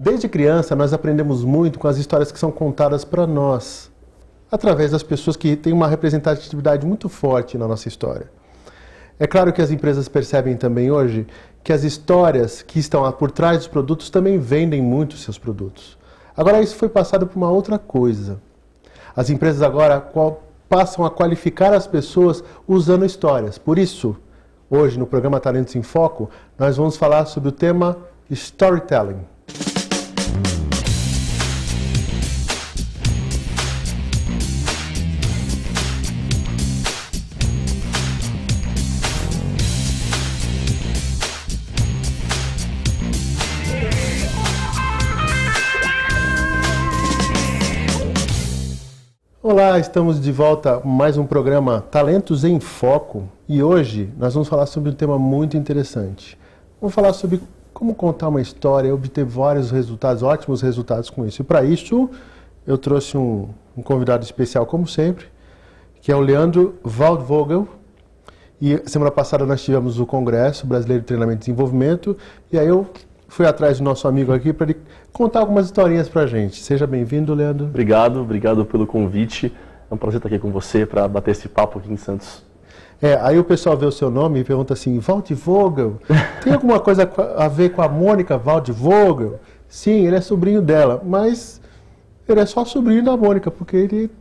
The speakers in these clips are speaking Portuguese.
Desde criança, nós aprendemos muito com as histórias que são contadas para nós, através das pessoas que têm uma representatividade muito forte na nossa história. É claro que as empresas percebem também hoje que as histórias que estão por trás dos produtos também vendem muito seus produtos. Agora, isso foi passado por uma outra coisa. As empresas agora passam a qualificar as pessoas usando histórias. Por isso, hoje, no programa Talentos em Foco, nós vamos falar sobre o tema Storytelling. Olá, estamos de volta a mais um programa Talentos em Foco e hoje nós vamos falar sobre um tema muito interessante. Vamos falar sobre como contar uma história e obter vários resultados, ótimos resultados com isso. E para isso eu trouxe um convidado especial, como sempre, que é o Leandro Waldvogel. E semana passada nós tivemos o Congresso Brasileiro de Treinamento e Desenvolvimento e aí eu fui atrás do nosso amigo aqui para ele contar algumas historinhas para a gente. Seja bem-vindo, Leandro. Obrigado pelo convite. É um prazer estar aqui com você para bater esse papo aqui em Santos. Aí o pessoal vê o seu nome e pergunta assim, Waldvogel, tem alguma coisa a ver com a Mônica Waldvogel? Sim, ele é sobrinho dela, mas ele é só sobrinho da Mônica, porque ele,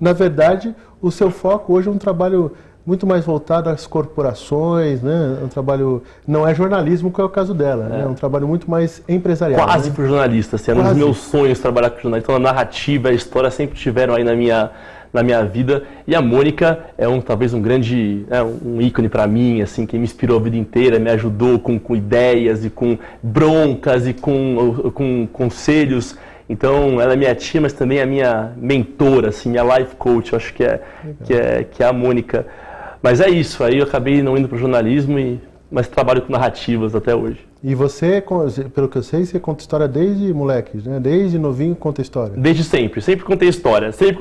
na verdade, o seu foco hoje é um trabalho muito mais voltado às corporações, né? Um trabalho, não é jornalismo, que é o caso dela, né? É um trabalho muito mais empresarial. Quase para o jornalista, assim, era um dos meus sonhos trabalhar com jornalista. Então a narrativa, a história sempre tiveram aí na minha vida. E a Mônica é talvez um grande, um ícone para mim, assim, que me inspirou a vida inteira, me ajudou com ideias e com broncas e com conselhos. Então, ela é minha tia, mas também é minha mentora, assim, minha life coach, eu acho que é a Mônica. Mas é isso, aí eu acabei não indo para o jornalismo, mas trabalho com narrativas até hoje. E você, pelo que eu sei, você conta história desde moleque, né? Desde novinho conta história. Desde sempre contei história, sempre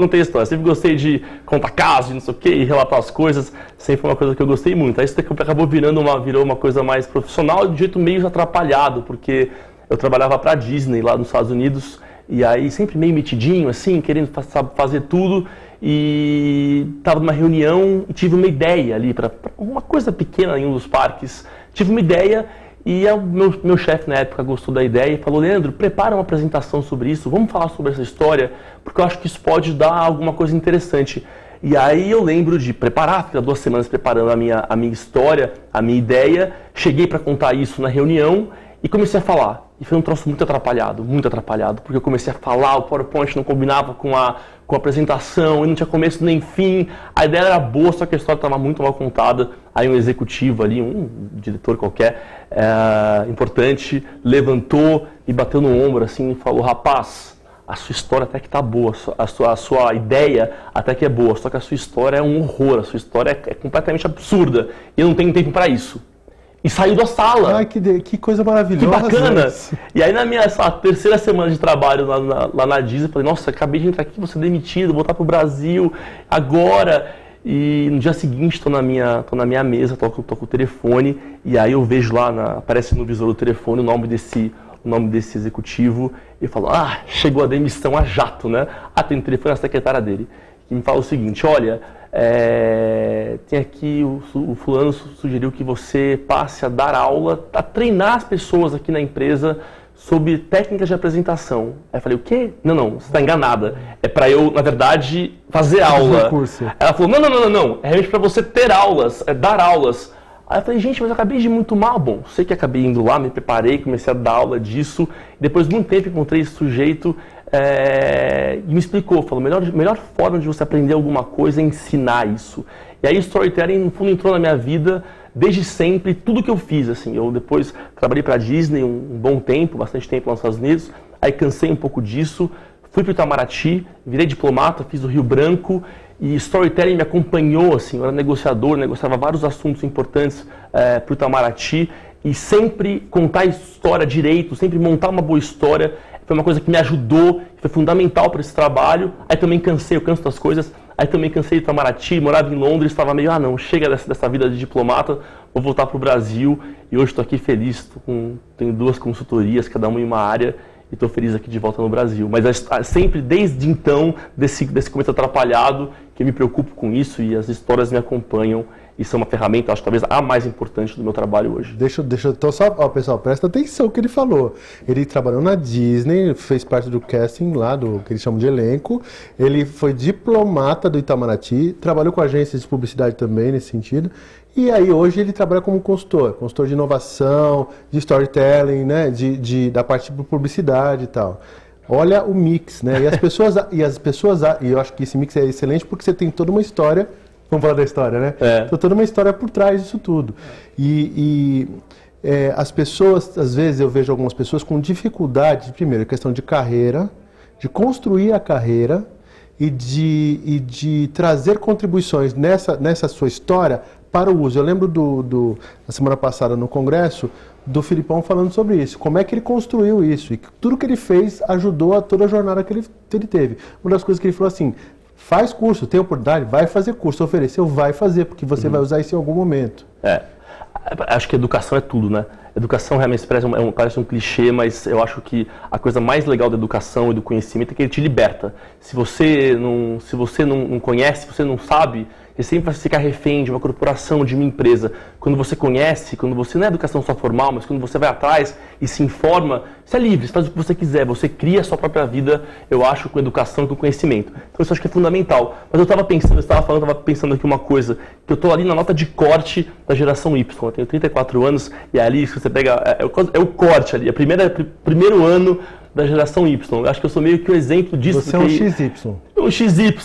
gostei de contar casos, não sei o quê, e relatar as coisas, sempre foi uma coisa que eu gostei muito. Aí isso acabou virou uma coisa mais profissional, de jeito meio atrapalhado, porque eu trabalhava para a Disney lá nos Estados Unidos, e aí sempre meio metidinho, assim, querendo fazer tudo, e estava numa reunião e tive uma ideia ali, para uma coisa pequena em um dos parques, tive uma ideia e o meu chefe na época gostou da ideia e falou, Leandro, prepara uma apresentação sobre isso, vamos falar sobre essa história, porque eu acho que isso pode dar alguma coisa interessante. E aí eu lembro de preparar, fiquei 2 semanas preparando a minha história, a minha ideia, cheguei para contar isso na reunião e comecei a falar. E foi um troço muito atrapalhado, porque eu comecei a falar, o PowerPoint não combinava com a apresentação, e não tinha começo nem fim, a ideia era boa, só que a história estava muito mal contada. Aí um executivo ali, um diretor qualquer, importante, levantou e bateu no ombro assim e falou, rapaz, a sua história até que está boa, a sua ideia até que é boa, só que a sua história é um horror, a sua história é completamente absurda, e eu não tenho tempo para isso. E saiu da sala. Ai, que coisa maravilhosa. Que bacana. E aí na minha 3ª semana de trabalho lá na Disney, eu falei, nossa, acabei de entrar aqui, vou ser demitido, voltar pro Brasil, agora. E no dia seguinte estou na minha mesa, toco o telefone, e aí eu vejo lá, aparece no visor do telefone o nome desse executivo, e falo, chegou a demissão a jato, né? Tem o telefone da secretária dele, que me fala o seguinte, olha, tem aqui, o fulano sugeriu que você passe a dar aula, a treinar as pessoas aqui na empresa sobre técnicas de apresentação. Aí eu falei, o quê? Não, você está enganada. É para eu, na verdade, fazer aula. Ela falou, não, é realmente para você ter aulas, dar aulas. Aí eu falei, gente, mas eu acabei de ir muito mal. Bom, sei que acabei indo lá, me preparei, comecei a dar aula disso. E depois de muito tempo encontrei esse sujeito e me explicou, falou, melhor forma de você aprender alguma coisa é ensinar isso. E aí o storytelling, no fundo, entrou na minha vida desde sempre, tudo que eu fiz, assim. Eu depois trabalhei para a Disney um bom tempo, bastante tempo lá nos Estados Unidos, aí cansei um pouco disso, fui para o Itamaraty, virei diplomata, fiz o Rio Branco, e storytelling me acompanhou, assim, eu era negociador, negociava vários assuntos importantes para o Itamaraty, e sempre contar a história direito, sempre montar uma boa história, foi uma coisa que me ajudou, foi fundamental para esse trabalho. Aí também eu canso das coisas, aí também cansei de Itamaraty, morava em Londres, estava meio, não, chega dessa vida de diplomata, vou voltar para o Brasil, e hoje estou aqui feliz, tenho 2 consultorias, cada uma em uma área, e estou feliz aqui de volta no Brasil. Mas sempre, desde então, desse começo atrapalhado, que eu me preocupo com isso e as histórias me acompanham e são uma ferramenta, acho talvez a mais importante do meu trabalho hoje. Deixa então só, pessoal, presta atenção no que ele falou. Ele trabalhou na Disney, fez parte do casting lá, do que eles chamam de elenco. Ele foi diplomata do Itamaraty, trabalhou com agências de publicidade também nesse sentido. E aí hoje ele trabalha como consultor de inovação, de storytelling, né, da parte de publicidade e tal. Olha o mix, né? E eu acho que esse mix é excelente porque você tem toda uma história. Vamos falar da história, né? Tem toda uma história por trás disso tudo. As pessoas, às vezes eu vejo algumas pessoas com dificuldade, primeiro, questão de carreira, de construir a carreira e de trazer contribuições nessa sua história para o uso. Eu lembro na semana passada no Congresso, do Filipão falando sobre isso, como é que ele construiu isso e tudo que ele fez ajudou a toda a jornada que ele teve. Uma das coisas que ele falou assim, faz curso, tem oportunidade, vai fazer curso, ofereceu, vai fazer, porque você vai usar isso em algum momento. Acho que educação é tudo, né? Educação realmente parece um clichê, mas eu acho que a coisa mais legal da educação e do conhecimento é que ele te liberta. Se você não conhece, se você não sabe, você sempre vai ficar refém de uma corporação, de uma empresa. Quando você conhece, quando você não é educação só formal, mas quando você vai atrás e se informa, você é livre, você faz o que você quiser, você cria a sua própria vida, eu acho, com educação e com conhecimento. Então isso eu acho que é fundamental. Mas eu estava pensando aqui uma coisa, que eu estou ali na nota de corte da geração Y. Eu tenho 34 anos e ali, se você pega, é o corte ali, primeiro ano da geração Y. Eu acho que eu sou meio que o exemplo disso. Você é um XY. Um XY,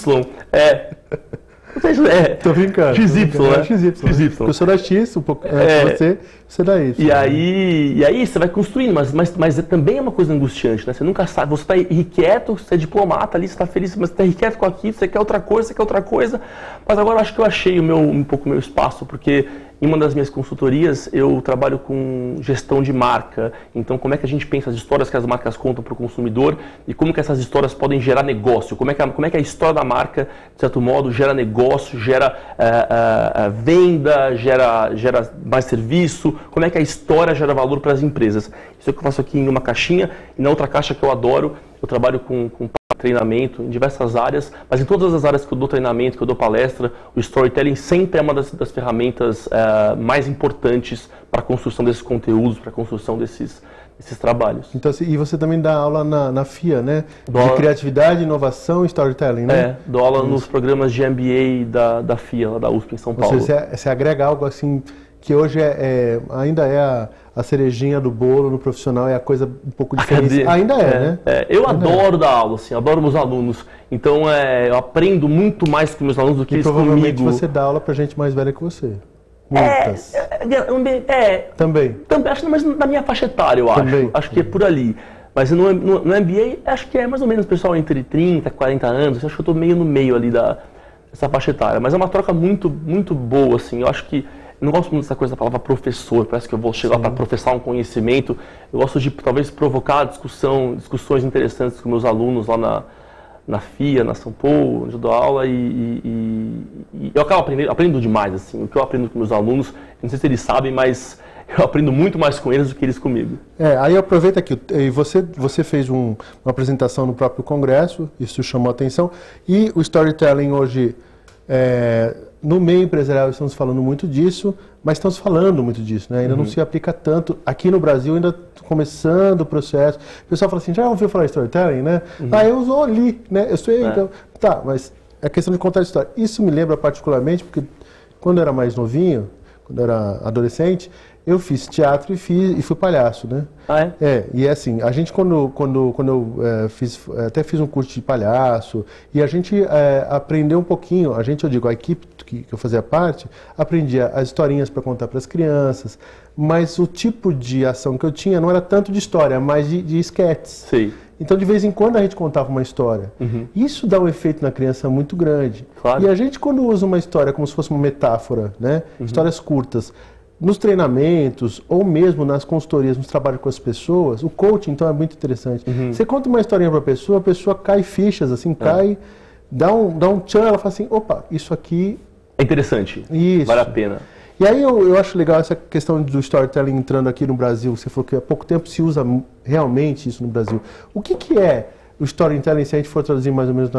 Tô brincando. XY, né? XY. Eu sou da X, um pouco você é da Y. E aí você vai construindo, mas também é uma coisa angustiante, né? Você nunca sabe, você está irrequieto, você é diplomata ali, você está feliz, mas você está irrequieto com aquilo, você quer outra coisa. Mas agora eu acho que eu achei um pouco o meu espaço, porque em uma das minhas consultorias eu trabalho com gestão de marca. Então como é que a gente pensa as histórias que as marcas contam para o consumidor e como que essas histórias podem gerar negócio, como é que a história da marca, de certo modo, gera negócio, gera venda, gera mais serviço, como é que a história gera valor para as empresas. Isso é o que eu faço aqui em uma caixinha, e na outra caixa que eu adoro, eu trabalho com treinamento em diversas áreas, mas em todas as áreas que eu dou treinamento, que eu dou palestra, o storytelling sempre é uma das ferramentas mais importantes para a construção desses conteúdos, para a construção desses trabalhos. Então, e você também dá aula na FIA, né? De criatividade, inovação e storytelling, né? Dou aula nos programas de MBA da FIA, lá da USP em São Paulo. Você agrega algo assim que hoje ainda é a cerejinha do bolo no profissional, é a coisa um pouco diferente. Ainda né? Eu adoro dar aula, assim, adoro meus alunos. Então eu aprendo muito mais com meus alunos do que eles comigo. E provavelmente você dá aula pra gente mais velha que você. Muitas. Também. Acho que mais na minha faixa etária, eu acho. Também. Acho que é por ali. Mas no MBA, acho que é mais ou menos pessoal entre 30 e 40 anos. Acho que eu estou meio no meio ali dessa faixa etária. Mas é uma troca muito, muito boa, assim. Eu acho que eu não gosto muito dessa coisa da palavra professor, parece que eu vou chegar para professar um conhecimento. Eu gosto de, talvez, provocar discussões interessantes com meus alunos lá na FIA, na São Paulo, onde eu dou aula, e eu acabo aprendendo demais, assim. O que eu aprendo com meus alunos, não sei se eles sabem, mas eu aprendo muito mais com eles do que eles comigo. Aí aproveita aqui, você fez uma apresentação no próprio Congresso, isso chamou a atenção, e o storytelling hoje... no meio empresarial estamos falando muito disso, mas estamos falando muito disso, né? Ainda não se aplica tanto. Aqui no Brasil ainda começando o processo. O pessoal fala assim, já ouviu falar de storytelling, né? Eu sou ali, né? Eu sei, então... Tá, mas é questão de contar a história. Isso me lembra particularmente, porque quando eu era mais novinho, quando eu era adolescente, eu fiz teatro e fui palhaço, né? E assim, a gente quando eu até fiz um curso de palhaço, e a gente aprendeu um pouquinho, a equipe que eu fazia parte, aprendia as historinhas para contar para as crianças, mas o tipo de ação que eu tinha não era tanto de história, mas de esquetes. Sim. Então, de vez em quando, a gente contava uma história. Isso dá um efeito na criança muito grande. Claro. E a gente, quando usa uma história como se fosse uma metáfora, né? Histórias curtas, nos treinamentos ou mesmo nas consultorias, nos trabalhos com as pessoas, o coaching, então, é muito interessante. Você conta uma historinha para a pessoa cai fichas, assim, dá um tchan, ela fala assim, opa, isso aqui... É interessante, isso. vale a pena. E aí eu acho legal essa questão do storytelling entrando aqui no Brasil. Você falou que há pouco tempo se usa realmente isso no Brasil. O que é o storytelling, se a gente for traduzir mais ou menos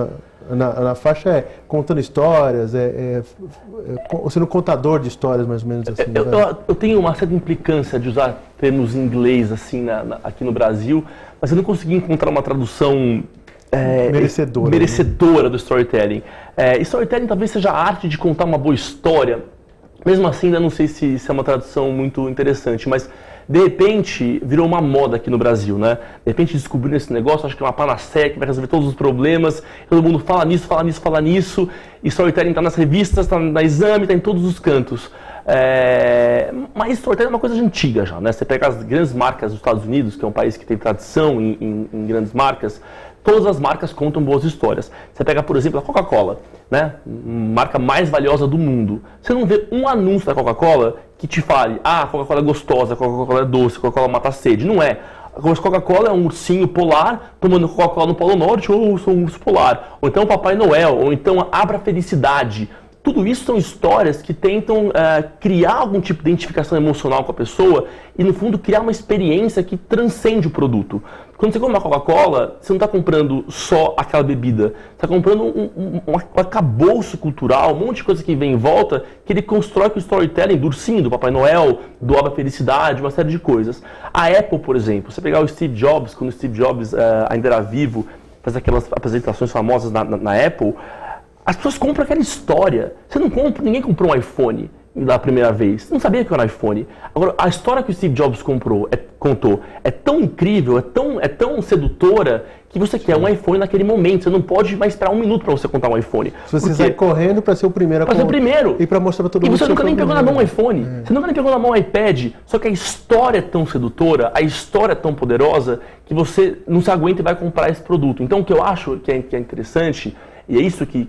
na faixa, é contando histórias, sendo contador de histórias, mais ou menos assim. Eu tenho uma certa implicância de usar termos em inglês assim aqui no Brasil, mas eu não consegui encontrar uma tradução merecedora do storytelling. Storytelling talvez seja a arte de contar uma boa história. Mesmo assim, ainda não sei se é uma tradução muito interessante, mas de repente virou uma moda aqui no Brasil, né? De repente descobriram esse negócio, acho que é uma panaceia que vai resolver todos os problemas, todo mundo fala nisso, fala nisso, fala nisso, e storytelling está nas revistas, está na Exame, está em todos os cantos. Mas storytelling é uma coisa antiga já, né? Você pega as grandes marcas dos Estados Unidos, que é um país que tem tradição em grandes marcas, todas as marcas contam boas histórias. Você pega, por exemplo, a Coca-Cola, né? Marca mais valiosa do mundo. Você não vê um anúncio da Coca-Cola que te fale, a Coca-Cola é gostosa, a Coca-Cola é doce, a Coca-Cola mata a sede. Não é. A Coca-Cola é um ursinho polar tomando Coca-Cola no Polo Norte, ou sou um urso polar. Ou então o Papai Noel, ou então Abra Felicidade. Tudo isso são histórias que tentam criar algum tipo de identificação emocional com a pessoa e, no fundo, criar uma experiência que transcende o produto. Quando você compra uma Coca-Cola, você não está comprando só aquela bebida. Você está comprando um arcabouço cultural, um monte de coisa que vem em volta, que ele constrói com o storytelling do ursinho, do Papai Noel, do Abra Felicidade, uma série de coisas. A Apple, por exemplo, você pegar o Steve Jobs, quando o Steve Jobs ainda era vivo, faz aquelas apresentações famosas na Apple, as pessoas compram aquela história. Ninguém comprou um iPhone da primeira vez. Você não sabia que era um iPhone. Agora, a história que o Steve Jobs contou é tão incrível, é tão sedutora, que você quer um iPhone naquele momento. Você não pode mais esperar um minuto para você contar um iPhone. Você sai correndo para ser o primeiro. Para ser o primeiro. E para mostrar para todo mundo. E você nunca nem pegou na mão um iPhone. Você nunca nem pegou na mão um iPad. Só que a história é tão sedutora, a história é tão poderosa, que você não se aguenta e vai comprar esse produto. Então, o que eu acho que é interessante, e é isso que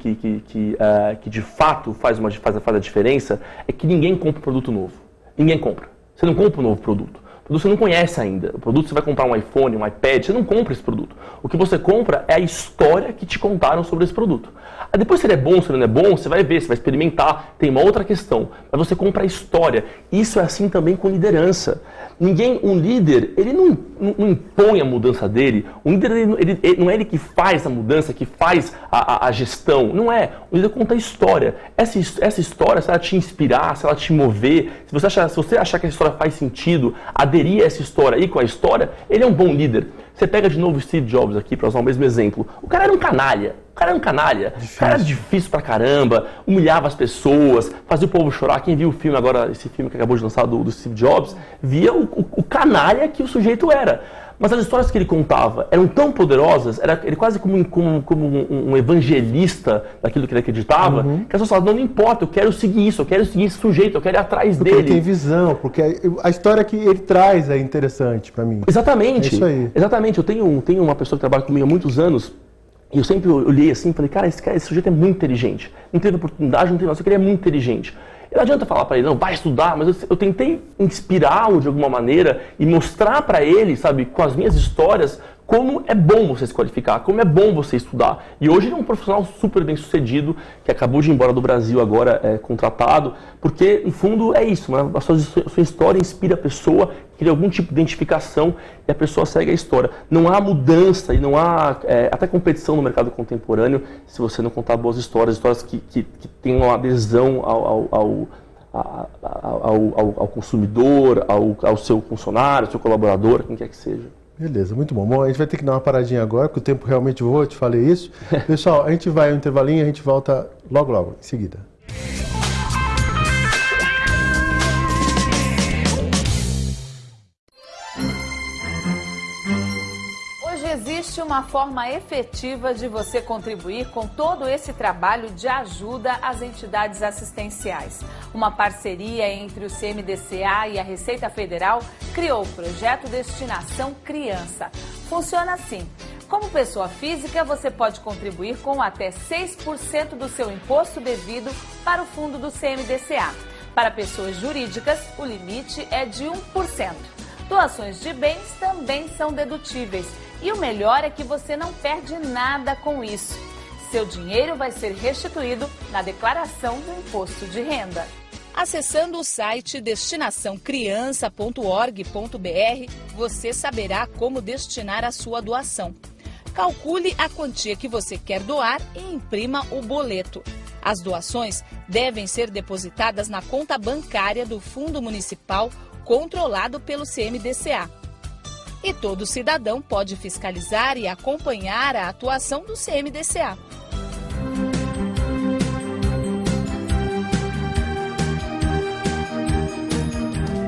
de fato faz a diferença, é que ninguém compra um produto novo. Ninguém compra. Você não compra um novo produto. O produto você não conhece ainda. O produto você vai comprar um iPhone, um iPad, você não compra esse produto. O que você compra é a história que te contaram sobre esse produto. Aí depois se ele é bom, se ele não é bom, você vai ver, você vai experimentar, tem uma outra questão. Mas você compra a história. Isso é assim também com liderança. Um líder, ele não impõe a mudança dele. Um líder, não é ele que faz a mudança, que faz a gestão. Não é. O líder conta a história. Essa história, se ela te inspirar, se ela te mover, se você achar que a história faz sentido, aderir a essa história aí com a história, ele é um bom líder. Você pega de novo o Steve Jobs aqui, para usar o mesmo exemplo. O cara era um canalha. O cara era difícil pra caramba, humilhava as pessoas, fazia o povo chorar. Quem viu o filme agora, esse filme que acabou de lançar do Steve Jobs, via o canalha que o sujeito era. Mas as histórias que ele contava eram tão poderosas, ele quase como um evangelista daquilo que ele acreditava, que as pessoas falavam, não importa, eu quero seguir isso, eu quero seguir esse sujeito, eu quero ir atrás dele. Porque ele tem visão, porque a história que ele traz é interessante pra mim. Exatamente. É isso aí. Exatamente. Eu tenho uma pessoa que trabalha comigo há muitos anos, e eu sempre olhei assim e falei, cara, esse sujeito é muito inteligente. Não teve oportunidade, não teve nada, só que ele é muito inteligente. E não adianta falar para ele, não, vai estudar, mas eu tentei inspirá-lo de alguma maneira e mostrar para ele, sabe, com as minhas histórias, como é bom você se qualificar, como é bom você estudar. E hoje ele é um profissional super bem sucedido, que acabou de ir embora do Brasil agora, contratado, porque, no fundo, é isso, né? A sua história inspira a pessoa, cria algum tipo de identificação e a pessoa segue a história. Não há mudança e não há até competição no mercado contemporâneo se você não contar boas histórias que tenham uma adesão ao consumidor, ao seu funcionário, ao seu colaborador, quem quer que seja. Beleza, muito bom. Bom, a gente vai ter que dar uma paradinha agora, porque o tempo realmente voa, eu te falei isso. Pessoal, a gente vai ao intervalinho e a gente volta logo, em seguida. Existe uma forma efetiva de você contribuir com todo esse trabalho de ajuda às entidades assistenciais. Uma parceria entre o CMDCA e a Receita Federal criou o projeto Destinação Criança. Funciona assim. Como pessoa física, você pode contribuir com até 6% do seu imposto devido para o fundo do CMDCA. Para pessoas jurídicas, o limite é de 1%. Doações de bens também são dedutíveis. E o melhor é que você não perde nada com isso. Seu dinheiro vai ser restituído na declaração do imposto de renda. Acessando o site destinaçãocriança.org.br, você saberá como destinar a sua doação. Calcule a quantia que você quer doar e imprima o boleto. As doações devem ser depositadas na conta bancária do Fundo Municipal controlado pelo CMDCA. E todo cidadão pode fiscalizar e acompanhar a atuação do CMDCA.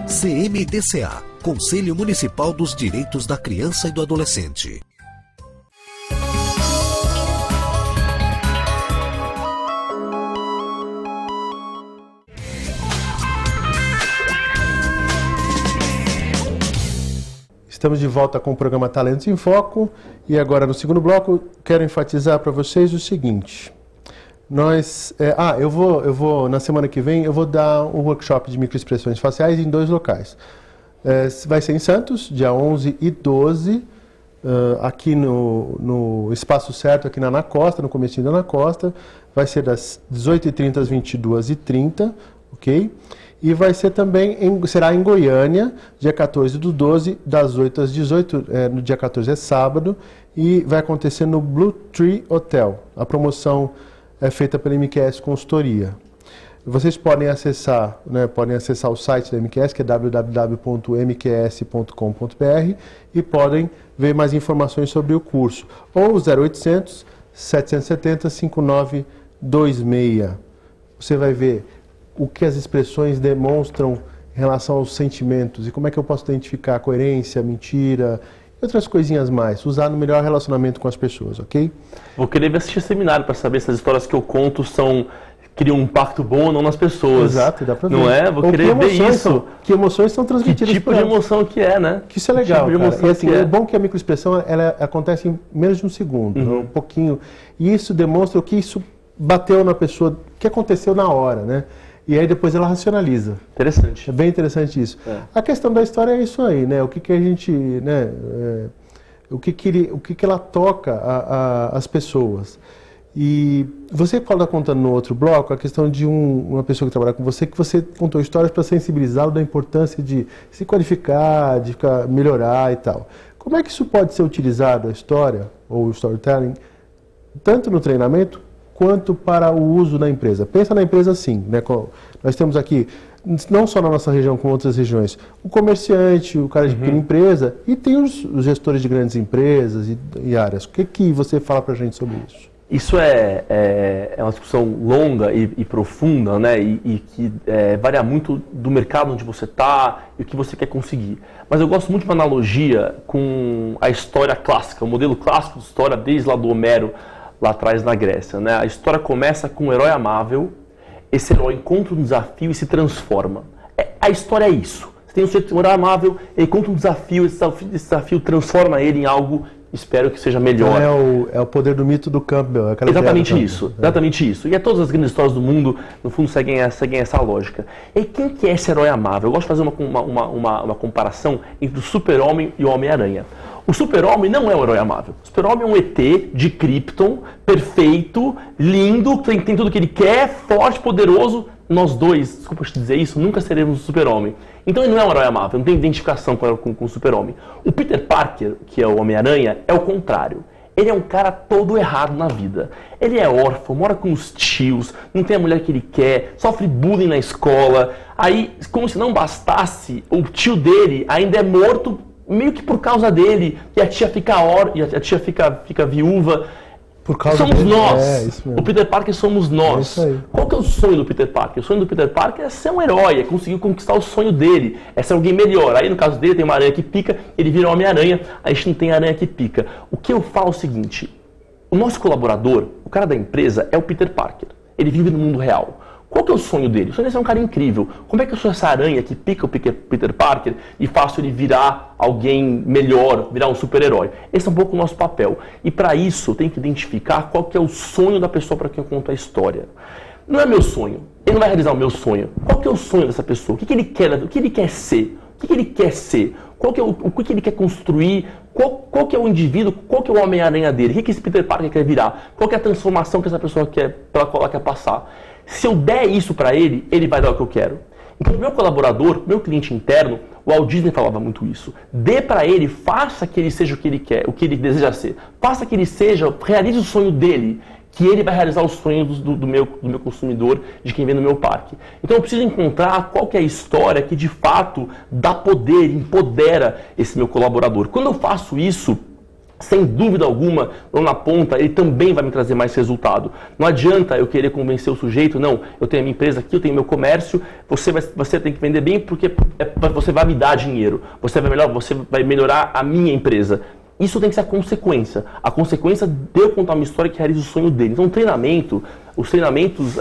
CMDCA, Conselho Municipal dos Direitos da Criança e do Adolescente. Estamos de volta com o programa Talentos em Foco e agora no segundo bloco quero enfatizar para vocês o seguinte. Eu vou na semana que vem eu vou dar um workshop de microexpressões faciais em 2 locais. Vai ser em Santos, dia 11 e 12, aqui no Espaço Certo, aqui na Ana Costa, no comecinho da Ana Costa. Vai ser das 18h30 às 22h30, ok? E vai ser também, será em Goiânia, dia 14/12, das 8 às 18, no dia 14 é sábado, e vai acontecer no Blue Tree Hotel. A promoção é feita pela MQS Consultoria. Vocês podem acessar o site da MQS, que é www.mqs.com.br, e podem ver mais informações sobre o curso. Ou 0800 770 5926. Você vai ver o que as expressões demonstram em relação aos sentimentos e como é que eu posso identificar a coerência, a mentira e outras coisinhas mais. Usar no melhor relacionamento com as pessoas, ok? Vou querer assistir seminário para saber se as histórias que eu conto criam um impacto bom ou não nas pessoas. Exato, dá para ver. Não é? Vou querer ver isso. Que emoções são transmitidas. Que tipo de emoção que é, né? Que isso é legal, tipo cara. E assim, é bom que a microexpressão ela acontece em menos de um segundo, um pouquinho. E isso demonstra o que isso bateu na pessoa, o que aconteceu na hora, né? E aí depois ela racionaliza. Interessante. É bem interessante isso. A questão da história é isso aí, né? O que a gente, né? O que ela toca as pessoas. E você está contando no outro bloco a questão de uma pessoa que trabalha com você, que você contou histórias para sensibilizá-lo da importância de se qualificar, de melhorar e tal. Como é que isso pode ser utilizado, a história ou o storytelling, tanto no treinamento quanto para o uso na empresa? Pensa na empresa assim, né? Nós temos aqui, não só na nossa região, como outras regiões, o comerciante, o cara de pequena empresa, e tem os gestores de grandes empresas e áreas. O que você fala para a gente sobre isso? Isso é uma discussão longa e profunda, né? E que varia muito do mercado onde você está e o que você quer conseguir. Mas eu gosto muito de uma analogia com a história clássica, o modelo clássico de história desde lá do Homero, lá atrás na Grécia, né? A história começa com um herói amável, esse herói encontra um desafio e se transforma. A história é isso. Você tem um herói amável, ele encontra um desafio, esse desafio transforma ele em algo, espero que seja melhor. É o poder do mito do Campbell. Exatamente isso, exatamente isso. E todas as grandes histórias do mundo, no fundo, seguem essa lógica. E quem que é esse herói amável? Eu gosto de fazer uma comparação entre o Super-Homem e o Homem-Aranha. O Super-Homem não é um herói amável. O Super-Homem é um ET de Krypton, perfeito, lindo, tem tudo que ele quer, forte, poderoso. Nós dois, desculpa te dizer isso, nunca seremos o Super-Homem. Então ele não é um herói amável, não tem identificação com o Super-Homem. O Peter Parker, que é o Homem-Aranha, é o contrário. Ele é um cara todo errado na vida. Ele é órfão, mora com os tios, não tem a mulher que ele quer, sofre bullying na escola. Aí, como se não bastasse, o tio dele ainda é morto meio que por causa dele, e a tia fica viúva. Por causa somos dele. nós. Isso mesmo. O Peter Parker somos nós. É isso aí. Qual que é o sonho do Peter Parker? O sonho do Peter Parker é ser um herói, é conseguir conquistar o sonho dele, é ser alguém melhor. Aí no caso dele tem uma aranha que pica, ele vira um Homem-Aranha, a gente não tem aranha que pica. O que eu falo é o seguinte, o nosso colaborador, o cara da empresa, é o Peter Parker. Ele vive no mundo real. Qual que é o sonho dele? O sonho dele é um cara incrível. Como é que eu sou essa aranha que pica o Peter Parker e faço ele virar alguém melhor, virar um super-herói? Esse é um pouco o nosso papel. E para isso eu tenho que identificar qual que é o sonho da pessoa para quem eu conto a história. Não é meu sonho. Ele não vai realizar o meu sonho. Qual que é o sonho dessa pessoa? O que ele quer? O que ele quer ser? O que ele quer ser? O que ele quer construir? Qual que é o indivíduo? Qual que é o Homem-Aranha dele? O que esse Peter Parker quer virar? Qual que é a transformação que essa pessoa quer, pela qual ela quer passar? Se eu der isso para ele, ele vai dar o que eu quero. Então, o meu colaborador, meu cliente interno, o Walt Disney falava muito isso. Dê para ele, faça que ele seja o que ele quer, o que ele deseja ser. Faça que ele seja, realize o sonho dele, que ele vai realizar os sonhos do meu consumidor, de quem vem no meu parque. Então eu preciso encontrar qual que é a história que de fato dá poder, empodera esse meu colaborador. Quando eu faço isso, sem dúvida alguma, lá na ponta, ele também vai me trazer mais resultado. Não adianta eu querer convencer o sujeito, não, eu tenho a minha empresa aqui, eu tenho meu comércio, você tem que vender bem porque você vai me dar dinheiro, você vai melhorar a minha empresa. Isso tem que ser a consequência. A consequência de eu contar uma história que realiza o sonho dele. Então, os treinamentos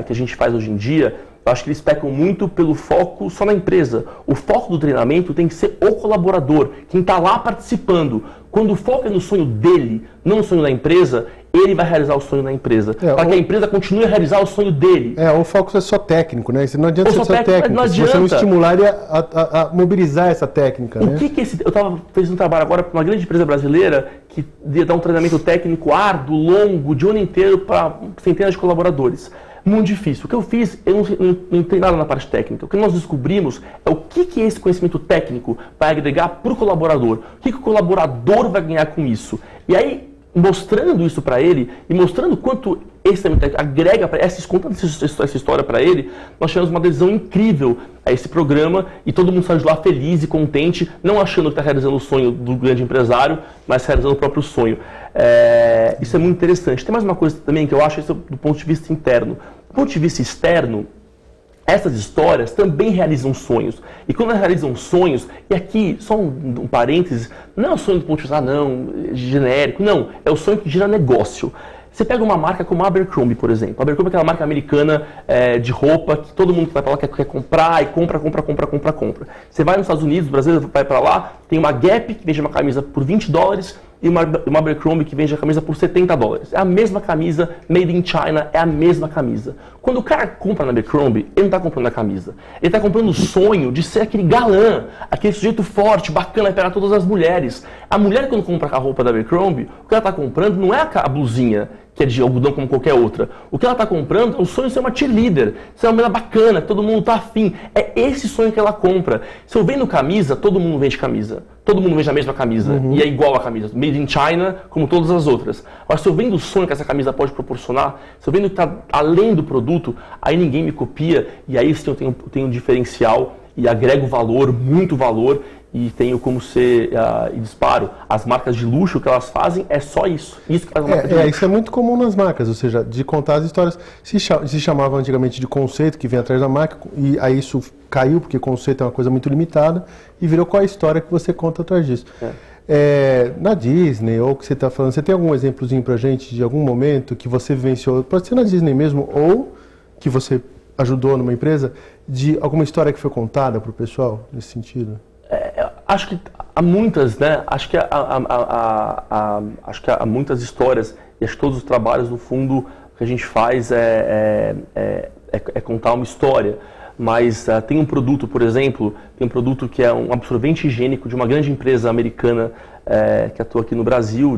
que a gente faz hoje em dia, eu acho que eles pecam muito pelo foco só na empresa. O foco do treinamento tem que ser o colaborador, quem está lá participando. Quando o foco é no sonho dele, não no sonho da empresa, ele vai realizar o sonho da empresa. Para que a empresa continue a realizar o sonho dele. O foco é só técnico, né? Não adianta ser só técnico, não adianta. Se você não estimular ele a mobilizar essa técnica. Eu estava fazendo um trabalho agora para uma grande empresa brasileira que ia dar um treinamento técnico árduo, longo, de um ano inteiro para centenas de colaboradores. Muito difícil. O que eu fiz, eu não entrei nada na parte técnica. O que nós descobrimos é o que esse conhecimento técnico vai agregar para o colaborador. O que o colaborador vai ganhar com isso. E aí, mostrando isso para ele e mostrando quanto esse treinamento agrega, contando essa história para ele, nós tivemos uma adesão incrível a esse programa e todo mundo saiu de lá feliz e contente, não achando que está realizando o sonho do grande empresário, mas realizando o próprio sonho. Isso é muito interessante. Tem mais uma coisa também que eu acho, isso do ponto de vista interno. Do ponto de vista externo, essas histórias também realizam sonhos. E quando elas realizam sonhos, e aqui, só um parênteses, não é o sonho do ponto de vista, genérico, não. É o sonho que gira negócio. Você pega uma marca como a Abercrombie, por exemplo. A Abercrombie é aquela marca americana de roupa que todo mundo que vai para lá quer comprar e compra. Você vai nos Estados Unidos, o brasileiro vai para lá, tem uma Gap que vende uma camisa por $20 e uma Abercrombie que vende a camisa por $70. É a mesma camisa, made in China, é a mesma camisa. Quando o cara compra na Abercrombie, ele não está comprando a camisa. Ele está comprando o sonho de ser aquele galã, aquele sujeito forte, bacana, pegar todas as mulheres. A mulher, quando compra a roupa da Abercrombie, o que ela está comprando não é a blusinha, que é de algodão como qualquer outra. O que ela está comprando é o sonho de ser uma cheerleader, ser uma menina bacana, que todo mundo está afim. É esse sonho que ela compra. Se eu vendo camisa, todo mundo vende camisa. Todo mundo vende a mesma camisa e é igual a camisa. Made in China, como todas as outras. Mas se eu vendo o sonho que essa camisa pode proporcionar, se eu vendo que está além do produto, aí ninguém me copia e aí sim eu tenho um diferencial e agrego valor, muito valor, e tenho como ser e disparo. As marcas de luxo, o que elas fazem é só isso. Isso que faz uma marca de luxo. Isso é muito comum nas marcas, ou seja, de contar as histórias. Se chamava antigamente de conceito, que vem atrás da marca, e aí isso caiu, porque conceito é uma coisa muito limitada, e virou qual a história que você conta atrás disso. Na Disney, ou que você está falando, você tem algum exemplozinho pra gente de algum momento que você vivenciou, pode ser na Disney mesmo, ou que você ajudou numa empresa, de alguma história que foi contada pro pessoal, nesse sentido? Acho que há muitas, né? Acho que há muitas histórias e acho que todos os trabalhos, no fundo, que a gente faz é contar uma história. Mas tem um produto, por exemplo, que é um absorvente higiênico de uma grande empresa americana que atua aqui no Brasil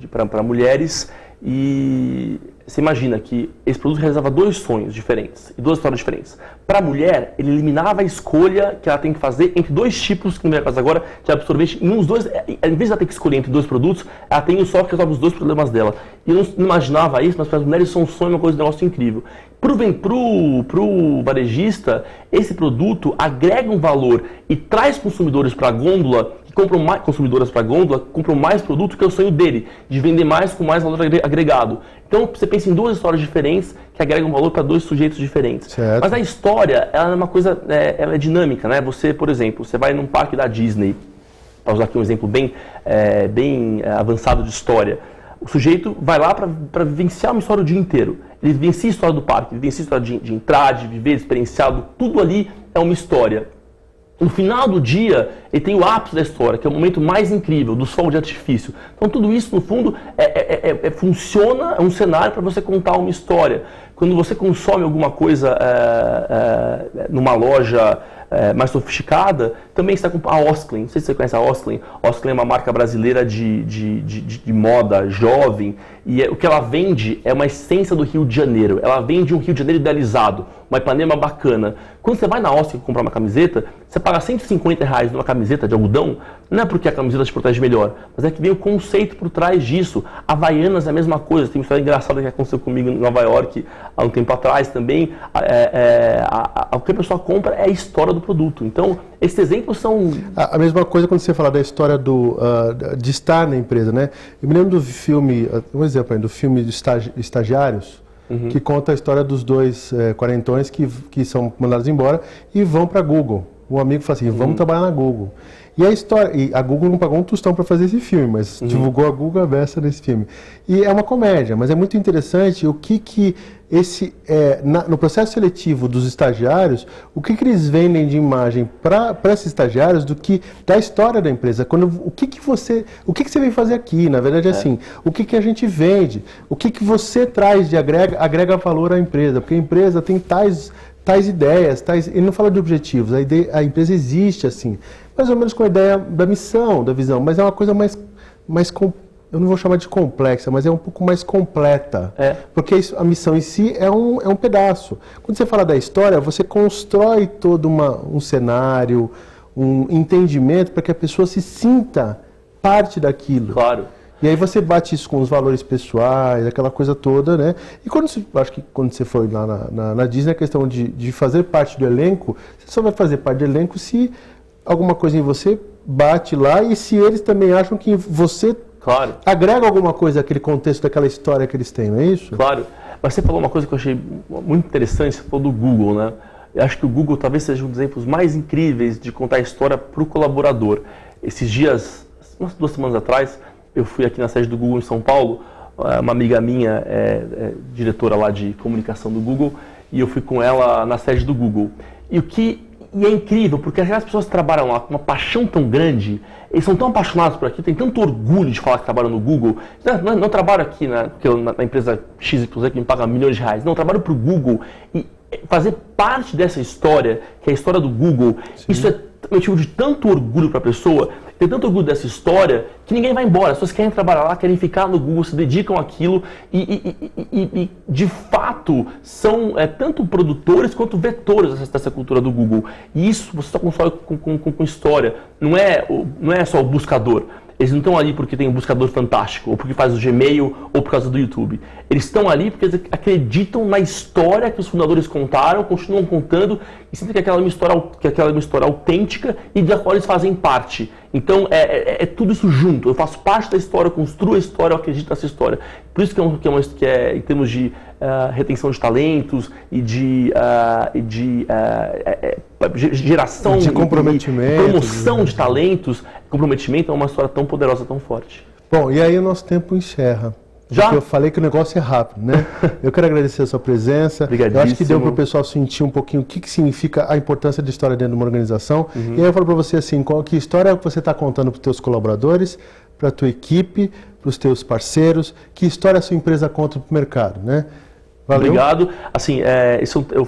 para mulheres. E você imagina que esse produto realizava dois sonhos diferentes e duas histórias diferentes. Para a mulher, ele eliminava a escolha que ela tem que fazer entre dois tipos, que não é caso agora, de absorvente. Em uns dois, em vez de ela ter que escolher entre dois produtos, ela tem um só que resolve os dois problemas dela. E eu não imaginava isso, mas para as mulheres isso é um sonho, uma coisa, um negócio incrível. Pro varejista, esse produto agrega um valor e traz consumidores para a gôndola, que compram mais, consumidoras para a gôndola, compram mais produto, que é o sonho dele, de vender mais com mais valor agregado. Então você pensa em duas histórias diferentes que agregam valor para dois sujeitos diferentes. Certo. Mas a história, ela é uma coisa, ela é dinâmica, né? Você, por exemplo, você vai num parque da Disney, para usar aqui um exemplo bem avançado de história. O sujeito vai lá para vivenciar uma história o dia inteiro. Ele vivencia a história do parque, vivencia a história de entrar, de viver, experienciado. Tudo ali é uma história. No final do dia, ele tem o ápice da história, que é o momento mais incrível, dos fogos de artifício. Então tudo isso, no fundo, funciona, é um cenário para você contar uma história. quando você consome alguma coisa numa loja mais sofisticada, também está com a Osklen. Não sei se você conhece a Osklen. Osklen é uma marca brasileira de moda jovem, e o que ela vende é uma essência do Rio de Janeiro. Ela vende um Rio de Janeiro idealizado, uma Ipanema bacana. Quando você vai na Osklen comprar uma camiseta, você paga R$150 numa camiseta de algodão, não é porque a camiseta te protege melhor, mas é que vem o conceito por trás disso. Havaianas é a mesma coisa. Tem uma história engraçada que aconteceu comigo em Nova York há um tempo atrás também. O que a pessoa compra é a história do produto. Então, esses exemplos são... A mesma coisa quando você fala da história de estar na empresa, né? Eu me lembro do filme, um exemplo aí, do filme de Estagiários, que conta a história dos dois quarentões que são mandados embora e vão para a Google. Um amigo fala assim, vamos trabalhar na Google. E a história, e a Google não pagou um tostão para fazer esse filme, mas divulgou a Google Aversa nesse filme. E é uma comédia, mas é muito interessante o que no processo seletivo dos estagiários, o que eles vendem de imagem para esses estagiários da história da empresa. O que você vem fazer aqui? Na verdade é assim, o que a gente vende, o que você traz de agrega valor à empresa, porque a empresa tem tais ideias, ele não fala de objetivos, a empresa existe assim, mais ou menos com a ideia da missão, da visão, mas é uma coisa mais eu não vou chamar de complexa, mas é um pouco mais completa, porque a missão em si é um pedaço. Quando você fala da história, você constrói todo um cenário, um entendimento para que a pessoa se sinta parte daquilo. Claro. E aí você bate isso com os valores pessoais, aquela coisa toda, né? E acho que quando você foi lá na Disney, a questão de fazer parte do elenco, você só vai fazer parte do elenco se alguma coisa em você bate lá e se eles também acham que você agrega alguma coisa àquele contexto, daquela história que eles têm, não é isso? Claro. Mas você falou uma coisa que eu achei muito interessante, você falou do Google, né? Eu acho que o Google talvez seja um dos exemplos mais incríveis de contar a história para o colaborador. Esses dias, umas 2 semanas atrás, eu fui aqui na sede do Google em São Paulo, uma amiga minha é diretora lá de comunicação do Google, e eu fui com ela na sede do Google. E é incrível, porque aquelas pessoas que trabalham lá com uma paixão tão grande, eles são tão apaixonados por aquilo, têm tanto orgulho de falar que trabalham no Google. Não trabalho aqui na empresa XYZ que me paga milhões de reais, não, eu trabalho para o Google. E fazer parte dessa história, que é a história do Google, isso é motivo de tanto orgulho para a pessoa, ter tanto orgulho dessa história, que ninguém vai embora. As pessoas querem trabalhar lá, querem ficar no Google, se dedicam àquilo e de fato são tanto produtores quanto vetores dessa cultura do Google. E isso você só constrói com história, não é só o buscador. Eles não estão ali porque tem um buscador fantástico, ou porque faz o Gmail, ou por causa do YouTube. Eles estão ali porque eles acreditam na história que os fundadores contaram, continuam contando, e sentem que aquela é uma história autêntica e da qual eles fazem parte. Então, é tudo isso junto. Eu faço parte da história, eu construo a história, eu acredito nessa história. Por isso que é em termos de retenção de talentos e de geração de comprometimento, promoção de talentos, comprometimento é uma história tão poderosa, tão forte. Bom, e aí o nosso tempo encerra. Já? Porque eu falei que o negócio é rápido, né? Eu quero agradecer a sua presença. Obrigadíssimo. Eu acho que deu para o pessoal sentir um pouquinho o que significa a importância de história dentro de uma organização. E aí eu falo para você assim, que história você está contando para os teus colaboradores, para a tua equipe, para os teus parceiros, que história a sua empresa conta para o mercado, né? Valeu. Obrigado. Assim,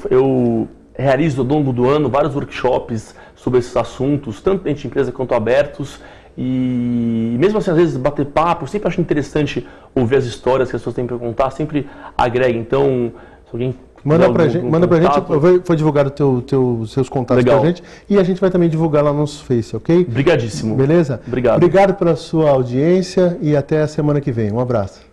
eu realizo ao longo do ano vários workshops sobre esses assuntos, tanto dentro de empresa quanto abertos. E mesmo assim, às vezes, bater papo, eu sempre acho interessante ouvir as histórias que as pessoas têm para contar, sempre agrega. Então, se alguém manda pra gente, foi divulgado os seus contatos pra gente e a gente vai também divulgar lá no nosso Face, ok? Obrigadíssimo. Beleza? Obrigado. Obrigado pela sua audiência e até a semana que vem. Um abraço.